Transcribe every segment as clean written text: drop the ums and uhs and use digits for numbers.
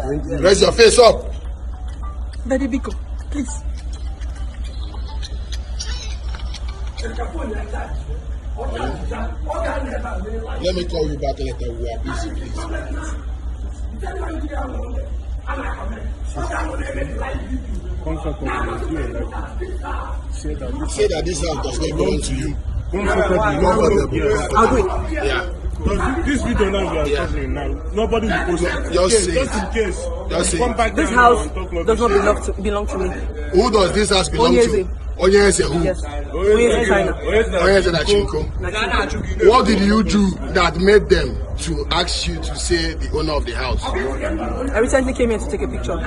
Raise your face up. Daddy Biko, please. Let me call you back later. We are busy, please. Say that this house does not belong to you. I'll do it. Yeah. This video now you are talking now, nobody will post it. Just say Just it. in case. Just say Come it. back This down house and talk does not rubbish. belong to me. Who does this house belong Onyi to? Eze. Onyi Eze who? Yes. Onyi Eze China. Onyi Eze Nachinko. What did you do that made them to ask you to say the owner of the house? I recently came here to take a picture.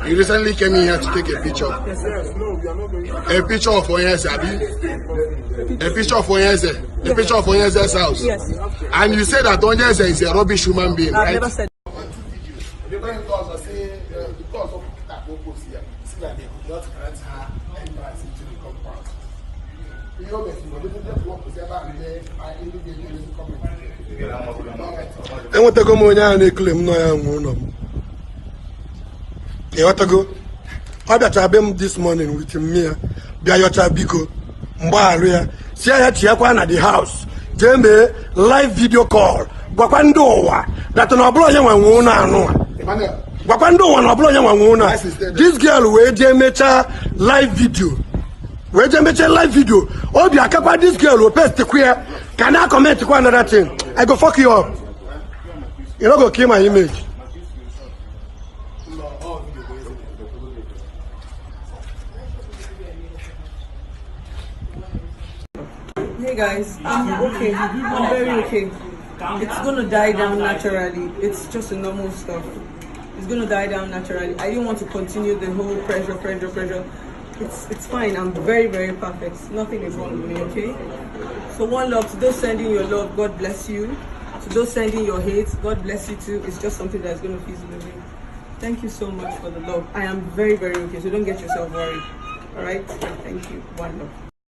You recently came in here to take a picture. Yes, sir. A picture of Onyi Eze, abi? A picture of Onyi Eze. A picture of Onyi Eze's house. Yes. And you say that Onyi Eze is a rubbish human being, I've right? never said. Enwetago m onye ahụ na-ekele m nọ ya nwe ụlọ m. Ịghọtago? Ọ bịacha be m this morning with mmịa bịa yọcha biko mgbagharụ ya si ya chiakwa na the house jee mee live video call gwakwa ndị ụwa data na ọbụla onye nwe nwe ụlọ anụ a. Gwakwa ndị ụwa na ọbụla onye nwe nwe ụlọ a. This girl wee jee mechaa live video. Obi akakwa this girl will post queer. Can I comment to another thing? I go fuck you up. You don't go kill my image. Hey guys, I'm okay. I'm very okay. It's gonna die down naturally. It's just a normal stuff. It's gonna die down naturally. I didn't want to continue the whole pressure. It's fine. I'm very, very perfect. Nothing is wrong with me, okay? So one love to those sending your love, God bless you. To those sending your hate, God bless you too. It's just something that's gonna fizzle away. Thank you so much for the love. I am very, very okay, so don't get yourself worried. Alright? Thank you. One love.